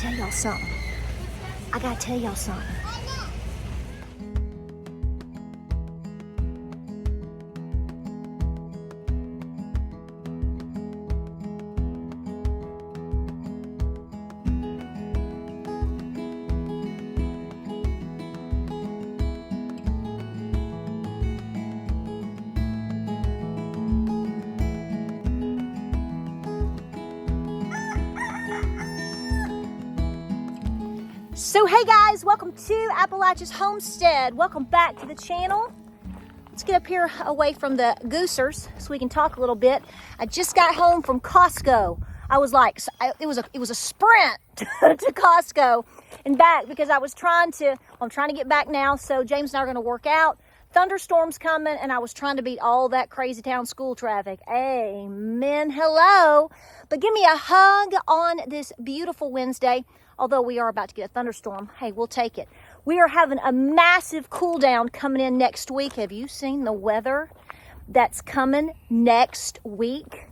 tell y'all something. I gotta tell y'all something. So hey guys, welcome to Appalachia's Homestead. Welcome back to the channel. Let's get up here away from the goosers so we can talk a little bit. I just got home from Costco. I was like, it was a sprint to Costco and back because I was I'm trying to get back now. So James and I are going to work out. Thunderstorms coming, and I was trying to beat all that crazy town school traffic. Amen. Hello. But give me a hug on this beautiful Wednesday. Although we are about to get a thunderstorm, hey, we'll take it. We are having a massive cool down coming in next week. Have you seen the weather that's coming next week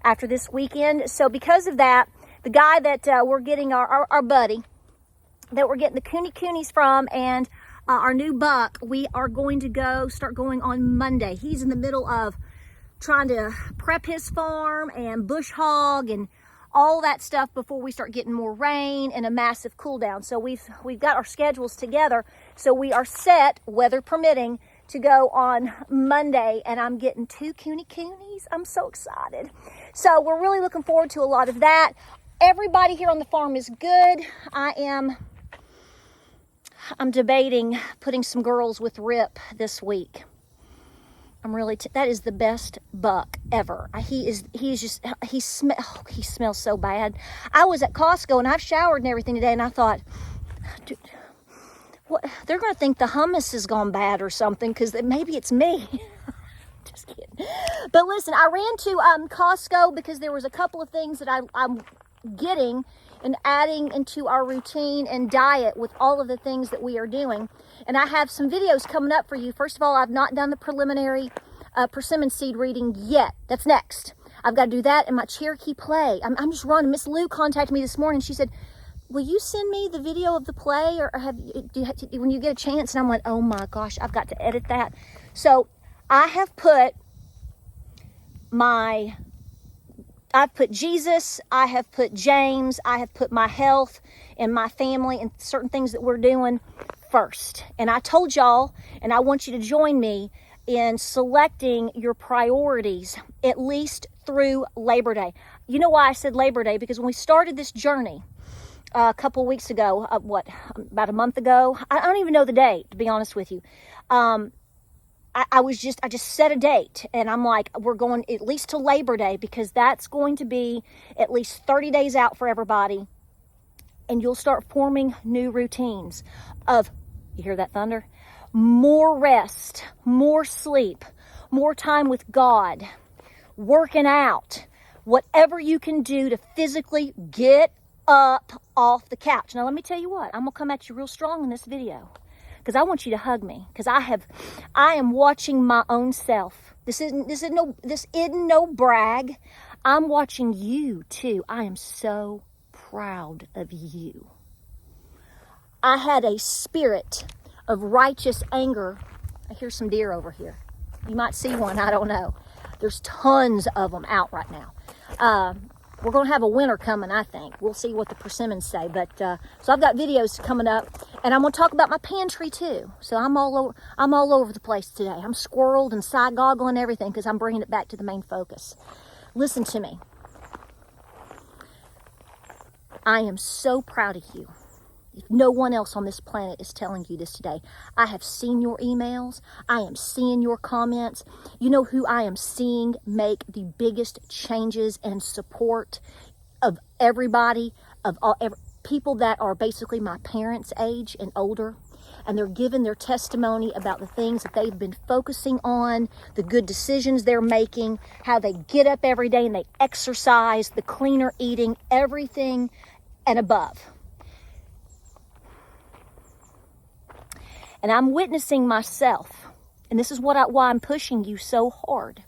after this weekend? So because of that, the guy that we're getting our buddy that we're getting the coonies from and our new buck, we are going to start going on Monday. He's in the middle of trying to prep his farm and bush hog and all that stuff before we start getting more rain and a massive cool down. So we've got our schedules together. So we are set, weather permitting, to go on Monday, and I'm getting 2 coonies. I'm so excited. So we're really looking forward to a lot of that. Everybody here on the farm is good. I'm debating putting some girls with Rip this week. That is the best buck ever. He smells so bad. I was at Costco and I've showered and everything today, and I thought, dude, what? They're going to think the hummus has gone bad or something because maybe it's me. Just kidding. But listen, I ran to Costco because there was a couple of things that I'm getting and adding into our routine and diet with all of the things that we are doing. And I have some videos coming up for you. First of all, I've not done the preliminary persimmon seed reading yet. That's next. I've got to do that in my Cherokee play. I'm just running. Miss Lou contacted me this morning. She said, will you send me the video of the play or when you get a chance? And I'm like, oh my gosh, I've got to edit that. So I've put Jesus, I have put James, I have put my health and my family and certain things that we're doing first. And I told y'all, and I want you to join me in selecting your priorities at least through Labor Day. You know why I said Labor Day? Because when we started this journey a couple of weeks ago, about a month ago, I don't even know the date, to be honest with you. I just set a date, and I'm like, we're going at least to Labor Day because that's going to be at least 30 days out for everybody. And you'll start forming new routines of, you hear that thunder? More rest, more sleep, more time with God, working out, whatever you can do to physically get up off the couch. Now, let me tell you what, I'm going to come at you real strong in this video. Because I want you to hug me. Because I am watching my own self. This isn't no brag. I'm watching you too. I am so proud of you. I had a spirit of righteous anger. I hear some deer over here. You might see one. I don't know. There's tons of them out right now. We're going to have a winter coming, I think. We'll see what the persimmons say. But so I've got videos coming up, and I'm going to talk about my pantry too. So I'm all over the place today. I'm squirreled and side goggling everything because I'm bringing it back to the main focus. Listen to me. I am so proud of you. If no one else on this planet is telling you this today, I have seen your emails. I am seeing your comments. You know who I am seeing make the biggest changes and support of everybody, people that are basically my parents' age and older. And they're giving their testimony about the things that they've been focusing on, the good decisions they're making, how they get up every day and they exercise, the cleaner eating, everything and above. And I'm witnessing myself. And this is why I'm pushing you so hard.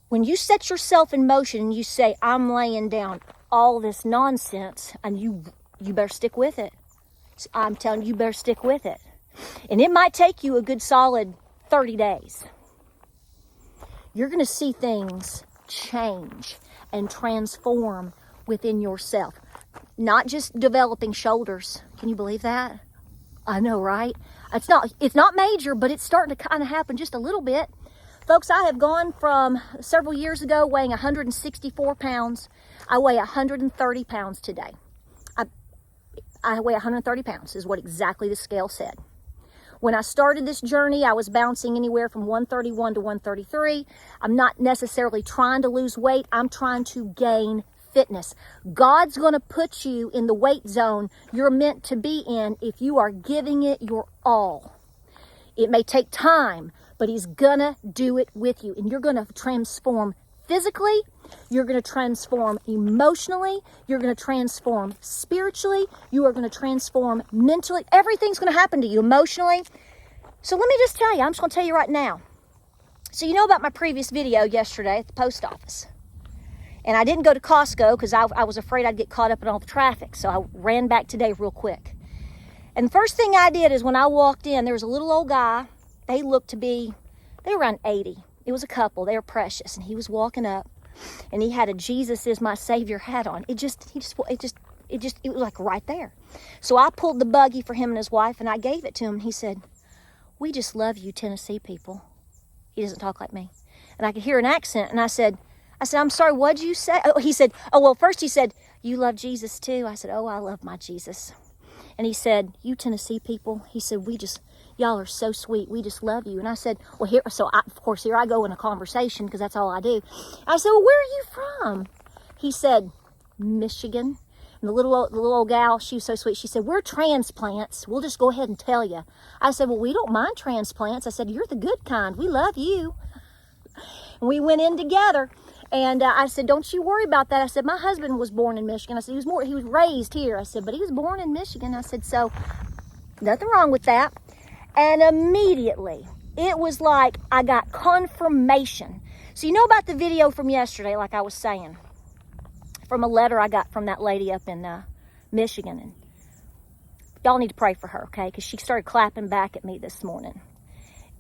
When you set yourself in motion and you say, I'm laying down all this nonsense, and you better stick with it. I'm telling you, you better stick with it. And it might take you a good solid 30 days. You're going to see things change and transform within yourself. Not just developing shoulders. Can you believe that? I know, right? It's not major, but it's starting to kind of happen just a little bit. Folks, I have gone from several years ago weighing 164 pounds. I weigh 130 pounds today. I weigh 130 pounds is what exactly the scale said. When I started this journey, I was bouncing anywhere from 131 to 133. I'm not necessarily trying to lose weight. I'm trying to gain fitness. God's going to put you in the weight zone you're meant to be in if you are giving it your all. It may take time, but He's going to do it with you. And you're going to transform physically. You're going to transform emotionally. You're going to transform spiritually. You are going to transform mentally. Everything's going to happen to you emotionally. So let me just tell you, I'm just going to tell you right now. So you know about my previous video yesterday at the post office. And I didn't go to Costco because I was afraid I'd get caught up in all the traffic. So I ran back today real quick. And the first thing I did is when I walked in, there was a little old guy. They were around 80. It was a couple. They were precious. And he was walking up. And he had a Jesus is my Savior hat on. It was like right there. So I pulled the buggy for him and his wife, and I gave it to him. And he said, "We just love you Tennessee people." He doesn't talk like me. And I could hear an accent. And I said, "I'm sorry, what'd you say?" Oh, he said, first he said, "You love Jesus too?" I said, "Oh, I love my Jesus." And he said, "You Tennessee people," he said, "y'all are so sweet. We just love you." And I said, here I go in a conversation because that's all I do. I said, "Well, where are you from?" He said, "Michigan." And the little old gal, she was so sweet. She said, "We're transplants. We'll just go ahead and tell you." I said, "Well, we don't mind transplants." I said, "You're the good kind. We love you." And we went in together. And I said, "Don't you worry about that." I said, "My husband was born in Michigan." I said, he was raised here. I said, "But he was born in Michigan." I said, "So nothing wrong with that." And immediately, it was like I got confirmation. So you know about the video from yesterday, like I was saying, from a letter I got from that lady up in Michigan. And y'all need to pray for her, okay? Because she started clapping back at me this morning.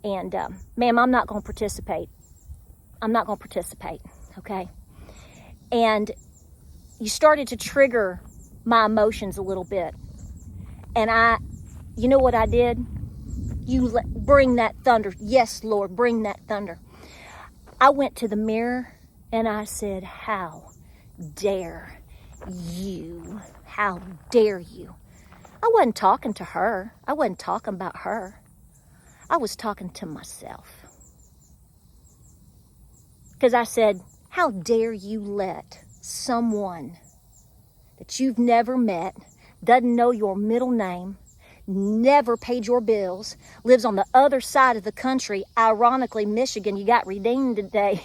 And, ma'am, I'm not going to participate. I'm not going to participate, okay? And you started to trigger my emotions a little bit. And you know what I did? Bring that thunder. Yes, Lord, bring that thunder. I went to the mirror and I said, "How dare you? How dare you?" I wasn't talking to her. I wasn't talking about her. I was talking to myself. Because I said, "How dare you let someone that you've never met, doesn't know your middle name, never paid your bills, lives on the other side of the country." Ironically, Michigan, you got redeemed today.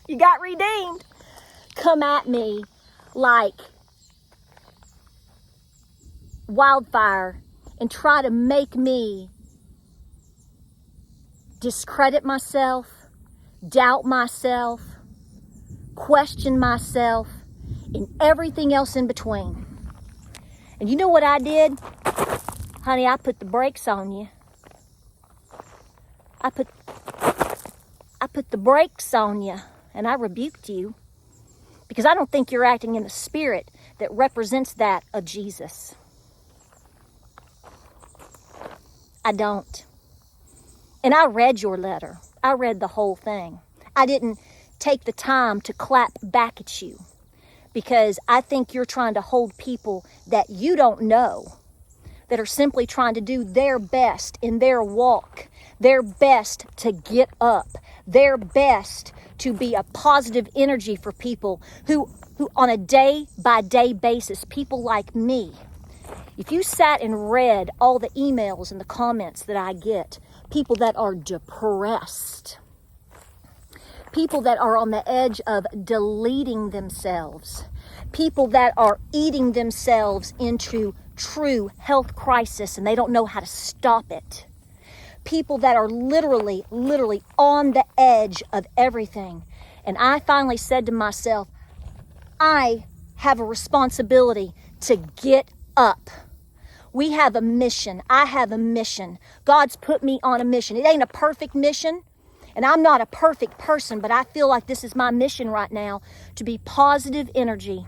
You got redeemed. Come at me like wildfire and try to make me discredit myself, doubt myself, question myself, and everything else in between. And you know what I did? Honey, I put the brakes on you. I put the brakes on you, and I rebuked you because I don't think you're acting in the spirit that represents that of Jesus. I don't. And I read your letter. I read the whole thing. I didn't take the time to clap back at you because I think you're trying to hold people that you don't know, that are simply trying to do their best in their walk, their best to get up, their best to be a positive energy for people who on a day-by-day basis, people like me. If you sat and read all the emails and the comments that I get, people that are depressed, people that are on the edge of deleting themselves, people that are eating themselves into true health crisis and they don't know how to stop it. People that are literally on the edge of everything. And I finally said to myself, I have a responsibility to get up. We have a mission. I have a mission. God's put me on a mission. It ain't a perfect mission, and I'm not a perfect person, but I feel like this is my mission right now, to be positive energy,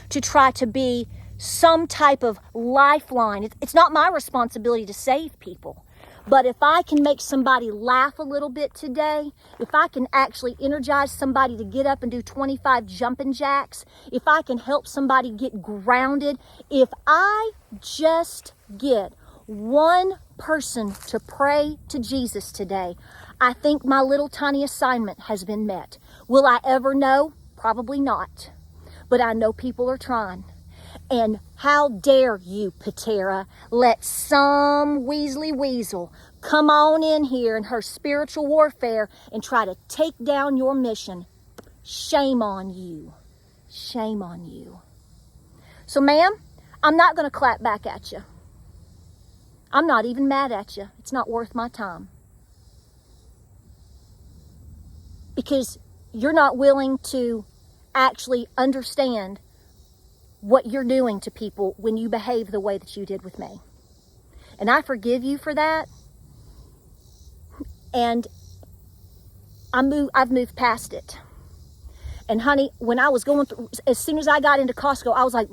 to try to be some type of lifeline. It's not my responsibility to save people. But if I can make somebody laugh a little bit today, if I can actually energize somebody to get up and do 25 jumping jacks, if I can help somebody get grounded, if I just get one person to pray to Jesus today, I think my little tiny assignment has been met. Will I ever know? Probably not. But I know people are trying. And how dare you, Patara, let some Weasley Weasel come on in here in her spiritual warfare and try to take down your mission. Shame on you. Shame on you. So, ma'am, I'm not going to clap back at you. I'm not even mad at you. It's not worth my time. Because you're not willing to actually understand what you're doing to people when you behave the way that you did with me. And I forgive you for that. And I've moved past it. And honey, when I was going through, as soon as I got into Costco, I was like,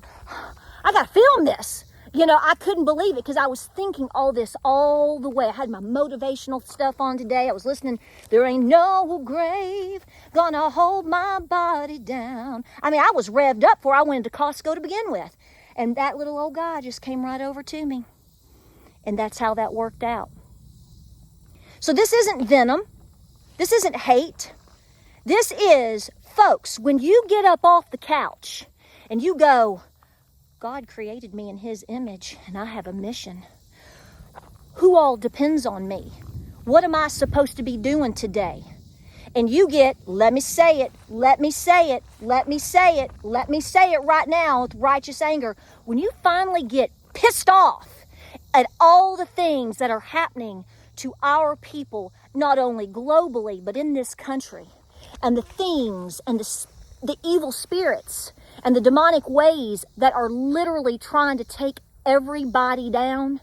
I got to film this. You know, I couldn't believe it because I was thinking all this all the way. I had my motivational stuff on today. I was listening, there ain't no grave gonna hold my body down. I mean, I was revved up before I went into Costco to begin with. And that little old guy just came right over to me. And that's how that worked out. So this isn't venom. This isn't hate. This is, folks, when you get up off the couch and you go, God created me in his image, and I have a mission. Who all depends on me? What am I supposed to be doing today? And you get, let me say it, let me say it, let me say it, let me say it right now with righteous anger. When you finally get pissed off at all the things that are happening to our people, not only globally, but in this country, and the things and the evil spirits and the demonic ways that are literally trying to take everybody down,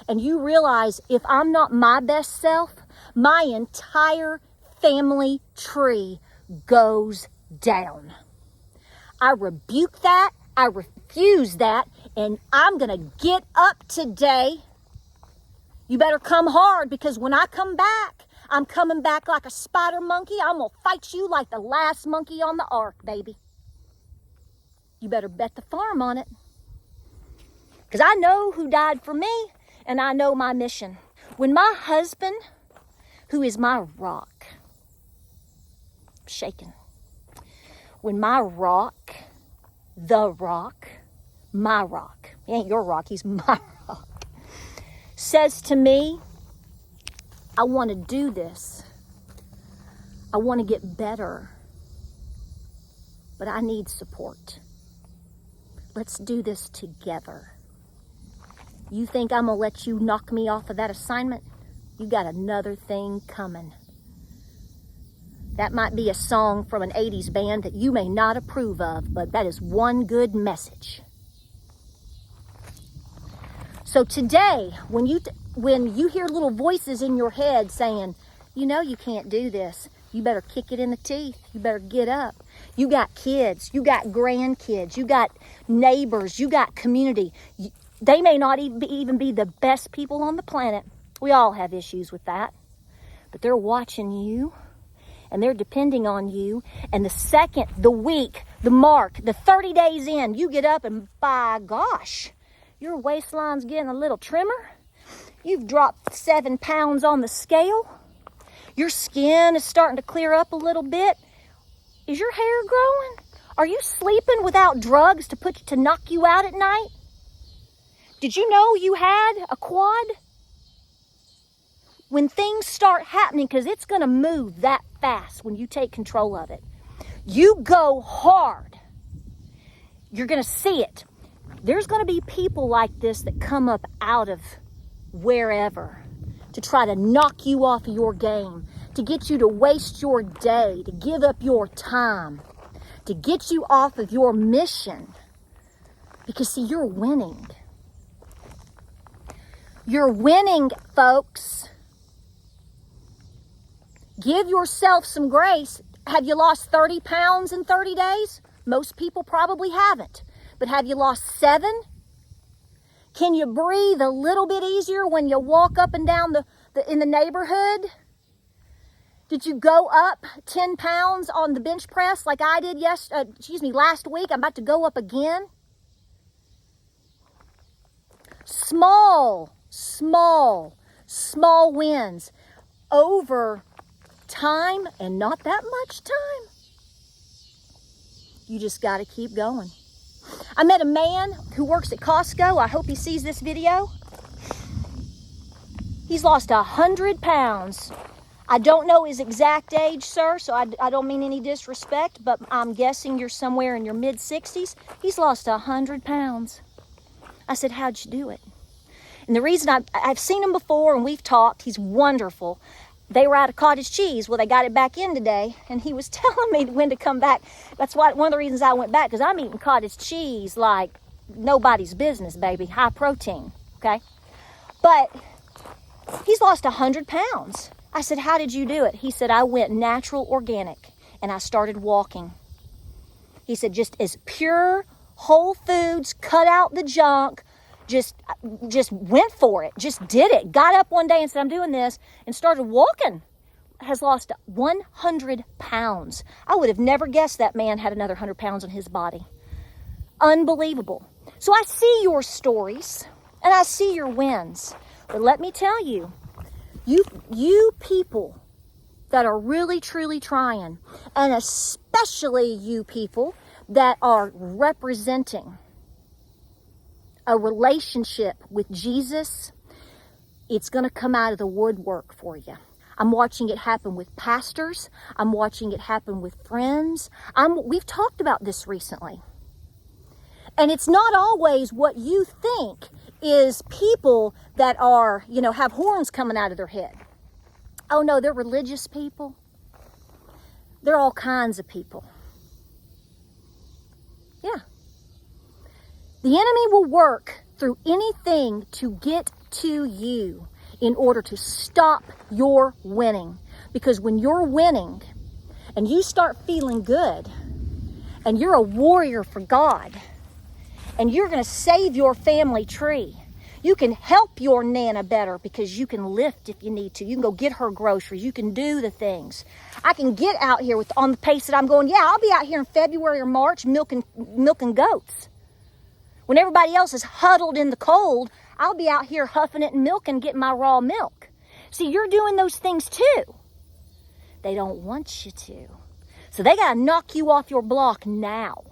and you realize if I'm not my best self, my entire family tree goes down. I rebuke that. I refuse that. And I'm going to get up today. You better come hard, because when I come back, I'm coming back like a spider monkey. I'm going to fight you like the last monkey on the ark, baby. You better bet the farm on it. Because I know who died for me, and I know my mission. When my husband, who is my rock, shaking. When my rock, the rock, my rock, he ain't your rock, he's my rock, says to me, I want to do this. I want to get better. But I need support. Let's do this together. You think I'm going to let you knock me off of that assignment? You got another thing coming. That might be a song from an 80s band that you may not approve of, but that is one good message. So today, when you hear little voices in your head saying, you know you can't do this, you better kick it in the teeth. You better get up. You got kids. You got grandkids. You got neighbors. You got community. They may not even be the best people on the planet. We all have issues with that. But they're watching you, and they're depending on you. And the second, the week, the mark, the 30 days in, you get up and by gosh, your waistline's getting a little trimmer. You've dropped 7 pounds on the scale. Your skin is starting to clear up a little bit. Is your hair growing? Are you sleeping without drugs to knock you out at night? Did you know you had a quad? When things start happening, because it's going to move that fast when you take control of it, you go hard. You're going to see it. There's going to be people like this that come up out of wherever to try to knock you off of your game, to get you to waste your day, to give up your time, to get you off of your mission. Because see, you're winning. You're winning, folks. Give yourself some grace. Have you lost 30 pounds in 30 days? Most people probably haven't. But have you lost 7? Can you breathe a little bit easier when you walk up and down in the neighborhood? Did you go up 10 pounds on the bench press like I did last week? I'm about to go up again. Small wins over time, and not that much time. You just got to keep going. I met a man who works at Costco. I hope he sees this video. He's lost 100 pounds. I don't know his exact age, sir, so I don't mean any disrespect, but I'm guessing you're somewhere in your mid-60s. He's lost 100 pounds. I said, how'd you do it? And the reason I've seen him before and we've talked, he's wonderful. They were out of cottage cheese. Well, they got it back in today, and he was telling me when to come back. That's one of the reasons I went back, because I'm eating cottage cheese like nobody's business, baby. High protein, okay? But he's lost 100 pounds. I said, how did you do it? He said, I went natural organic, and I started walking. He said, just as pure, whole foods, cut out the junk, just went for it, just did it. Got up one day and said, I'm doing this, and started walking. Has lost 100 pounds. I would have never guessed that man had another 100 pounds on his body. Unbelievable. So I see your stories, and I see your wins. But let me tell you, you people that are really, truly trying, and especially you people that are representing a relationship with Jesus, it's going to come out of the woodwork for you. I'm watching it happen with pastors. I'm watching it happen with friends. We've talked about this recently. And it's not always what you think is people that are, have horns coming out of their head. Oh no, they're religious people. They're all kinds of people. Yeah. The enemy will work through anything to get to you in order to stop your winning. Because when you're winning and you start feeling good and you're a warrior for God and you're going to save your family tree, you can help your Nana better because you can lift if you need to. You can go get her groceries. You can do the things. I can get out here on the pace that I'm going. Yeah, I'll be out here in February or March milking goats. When everybody else is huddled in the cold, I'll be out here huffing it and milking, getting my raw milk. See, you're doing those things too. They don't want you to. So they got to knock you off your block now.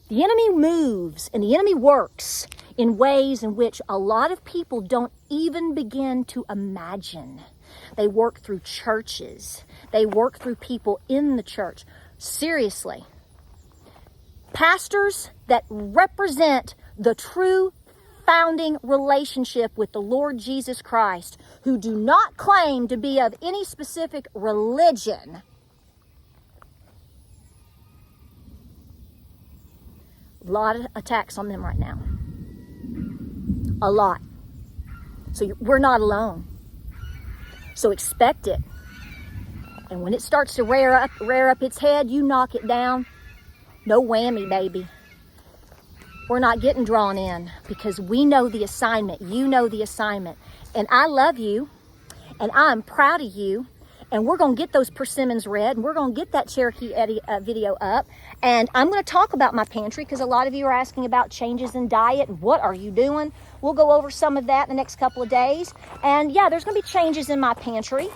The enemy moves and the enemy works in ways in which a lot of people don't even begin to imagine. They work through churches. They work through people in the church. Seriously. Pastors that represent the true founding relationship with the Lord Jesus Christ, who do not claim to be of any specific religion, a lot of attacks on them right now. A lot. So we're not alone. So expect it. And when it starts to rear up its head, you knock it down. No whammy, baby. We're not getting drawn in because we know the assignment. You know the assignment. And I love you. And I'm proud of you. And we're going to get those persimmons red. And we're going to get that Cherokee Eddie video up. And I'm going to talk about my pantry because a lot of you are asking about changes in diet. And what are you doing? We'll go over some of that in the next couple of days. And yeah, there's going to be changes in my pantry.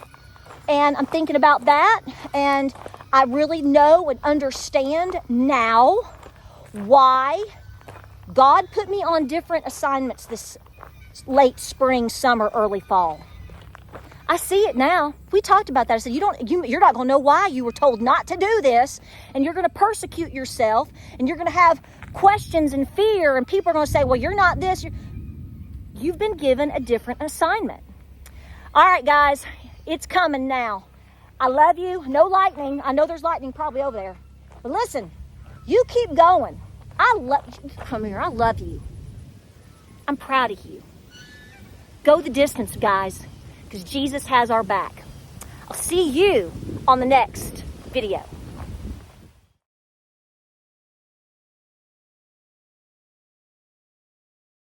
And I'm thinking about that. And I really know and understand now why God put me on different assignments this late spring, summer, early fall. I see it now. We talked about that. I said, you're not going to know why you were told not to do this, and you're going to persecute yourself, and you're going to have questions and fear, and people are going to say, well, you're not this. You've been given a different assignment. All right, guys, it's coming now. I love you. No lightning. I know there's lightning probably over there. But listen, you keep going. Come here, I love you. I'm proud of you. Go the distance, guys, because Jesus has our back. I'll see you on the next video.